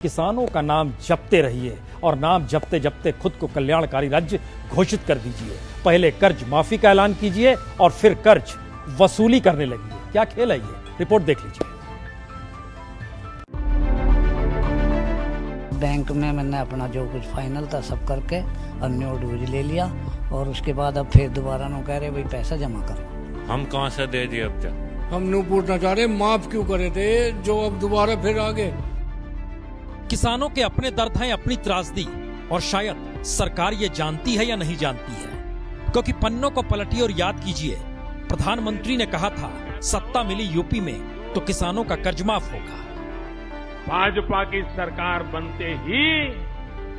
किसानों का नाम जपते रहिए और नाम जपते जपते खुद को कल्याणकारी राज्य घोषित कर दीजिए। पहले कर्ज माफी का ऐलान कीजिए और फिर कर्ज वसूली करने लगिए। क्या खेल है ये, रिपोर्ट देख लीजिए। बैंक में मैंने अपना जो कुछ फाइनल था सब करके अब न्यू ड्यूज ले लिया और उसके बाद अब फिर दोबारा नो कह रहे भाई पैसा जमा करो। हम कहाँ से दे दिए अब तक? हम न्यू पूछना चाह रहे माफ क्यों करे थे जो अब दोबारा फिर आगे। किसानों के अपने दर्द हैं, अपनी त्रासदी, और शायद सरकार ये जानती है या नहीं जानती है, क्योंकि पन्नों को पलटिए और याद कीजिए, प्रधानमंत्री ने कहा था सत्ता मिली यूपी में तो किसानों का कर्ज माफ होगा। भाजपा की सरकार बनते ही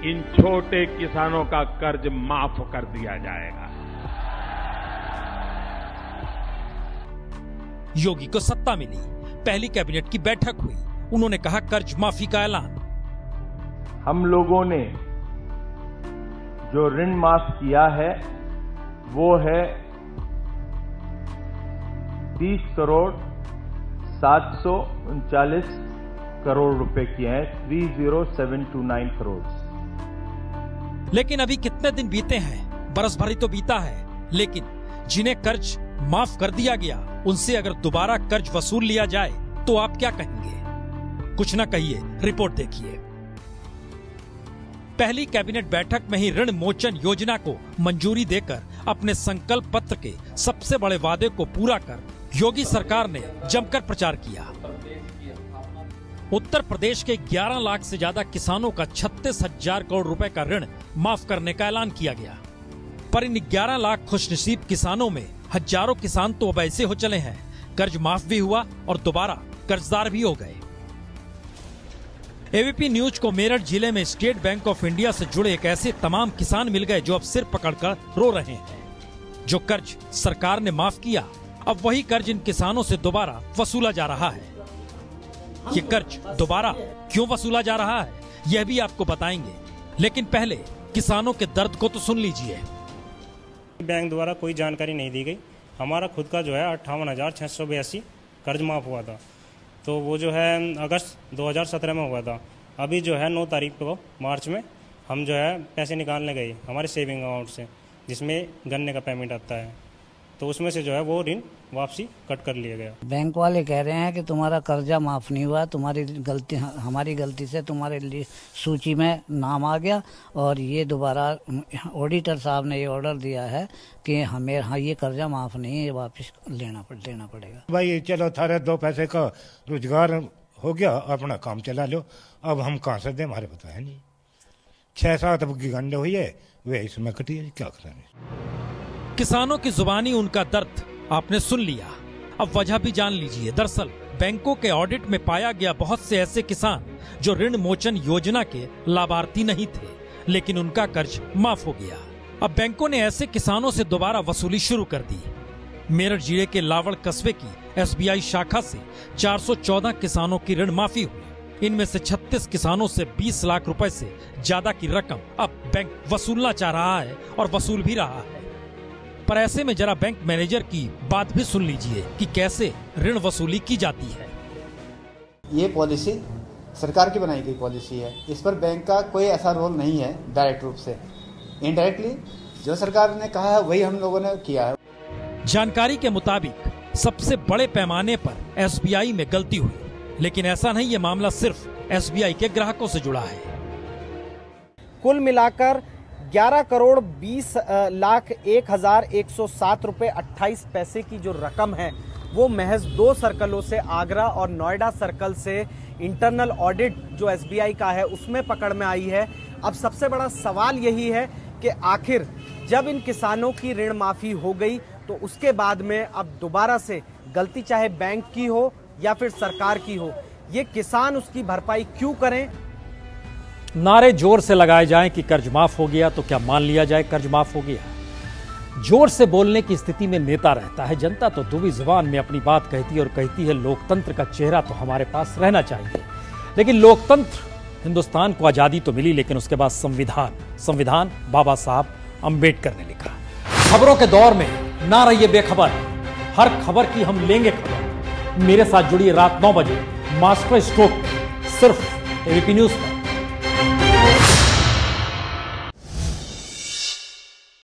इन छोटे किसानों का कर्ज माफ कर दिया जाएगा। योगी को सत्ता मिली, पहली कैबिनेट की बैठक हुई, उन्होंने कहा कर्ज माफी का ऐलान। हम लोगों ने जो ऋण माफ किया है वो है 30 करोड़ 739 करोड़ रुपए की है, 30729 करोड़। लेकिन अभी कितने दिन बीते हैं, बरस भरी तो बीता है, लेकिन जिन्हें कर्ज माफ कर दिया गया उनसे अगर दोबारा कर्ज वसूल लिया जाए तो आप क्या कहेंगे? कुछ ना कहिए, रिपोर्ट देखिए। पहली कैबिनेट बैठक में ही ऋण मोचन योजना को मंजूरी देकर अपने संकल्प पत्र के सबसे बड़े वादे को पूरा कर योगी सरकार ने जमकर प्रचार किया। उत्तर प्रदेश के 11 लाख से ज्यादा किसानों का 36,000 करोड़ रुपए का ऋण माफ करने का ऐलान किया गया। पर इन 11 लाख खुशनसीब किसानों में हजारों किसान तो अब ऐसे हो चले हैं, कर्ज माफ भी हुआ और दोबारा कर्जदार भी हो गए। एबीपी न्यूज को मेरठ जिले में स्टेट बैंक ऑफ इंडिया से जुड़े एक ऐसे तमाम किसान मिल गए जो अब सिर पकड़कर रो रहे हैं। जो कर्ज सरकार ने माफ किया, अब वही कर्ज इन किसानों से दोबारा वसूला जा रहा है। ये कर्ज दोबारा क्यों वसूला जा रहा है, यह भी आपको बताएंगे, लेकिन पहले किसानों के दर्द को तो सुन लीजिए। बैंक द्वारा कोई जानकारी नहीं दी गई। हमारा खुद का जो है 58,682 कर्ज माफ हुआ था, तो वो जो है अगस्त 2017 में हुआ था। अभी जो है 9 तारीख को मार्च में हम जो है पैसे निकालने गए हमारे सेविंग अकाउंट से, जिसमें गन्ने का पेमेंट आता है, तो उसमें से जो है वो ऋण वापसी कट कर लिया गया। बैंक वाले कह रहे हैं कि तुम्हारा कर्जा माफ नहीं हुआ, तुम्हारी गलती, हमारी गलती से तुम्हारे लिए सूची में नाम आ गया और ये दोबारा ऑडिटर साहब ने ये ऑर्डर दिया है कि हमें ये कर्जा माफ नहीं है, ये वापस लेना पड़ेगा। भाई चलो थारे 2 पैसे का रोजगार हो गया, अपना काम चला लो, अब हम कहाँ से दें, हमारे पता है नहीं। 6-7 गंडे हुई है वे इसमें कटी है, क्या करेंगे। किसानों की जुबानी उनका दर्द आपने सुन लिया, अब वजह भी जान लीजिए। दरअसल बैंकों के ऑडिट में पाया गया बहुत से ऐसे किसान जो ऋण मोचन योजना के लाभार्थी नहीं थे, लेकिन उनका कर्ज माफ हो गया। अब बैंकों ने ऐसे किसानों से दोबारा वसूली शुरू कर दी। मेरठ जिले के लावड़ कस्बे की एसबीआई शाखा से 414 किसानों की ऋण माफी हुई। इनमें से 36 किसानों से 20 लाख रुपए से ज्यादा की रकम अब बैंक वसूलना चाह रहा है और वसूल भी रहा है। पर ऐसे में जरा बैंक मैनेजर की बात भी सुन लीजिए कि कैसे ऋण वसूली की जाती है। ये पॉलिसी सरकार की बनाई गई पॉलिसी है, इस पर बैंक का कोई ऐसा रोल नहीं है डायरेक्ट रूप से। इनडायरेक्टली जो सरकार ने कहा है वही हम लोगों ने किया है। जानकारी के मुताबिक सबसे बड़े पैमाने पर एसबीआई में गलती हुई, लेकिन ऐसा नहीं, ये मामला सिर्फ एसबीआई के ग्राहकों से जुड़ा है। कुल मिलाकर 11 करोड़ 20 लाख 1,107 रुपए 28 पैसे की जो रकम है वो महज 2 सर्कलों से, आगरा और नोएडा सर्कल से इंटरनल ऑडिट जो एसबीआई का है उसमें पकड़ में आई है। अब सबसे बड़ा सवाल यही है कि आखिर जब इन किसानों की ऋण माफी हो गई तो उसके बाद में अब दोबारा से गलती चाहे बैंक की हो या फिर सरकार की हो, ये किसान उसकी भरपाई क्यों करें। नारे जोर से लगाए जाएं कि कर्ज माफ हो गया तो क्या मान लिया जाए कर्ज माफ हो गया। जोर से बोलने की स्थिति में नेता रहता है, जनता तो दुबी जुबान में अपनी बात कहती है और कहती है लोकतंत्र का चेहरा तो हमारे पास रहना चाहिए। लेकिन लोकतंत्र, हिंदुस्तान को आजादी तो मिली, लेकिन उसके बाद संविधान बाबा साहब अंबेडकर ने लिखा। खबरों के दौर में ना रहिए बेखबर, हर खबर की हम लेंगे खबर। मेरे साथ जुड़िए रात 9 बजे मास्टर स्ट्रोक सिर्फ एबीपी न्यूज पर।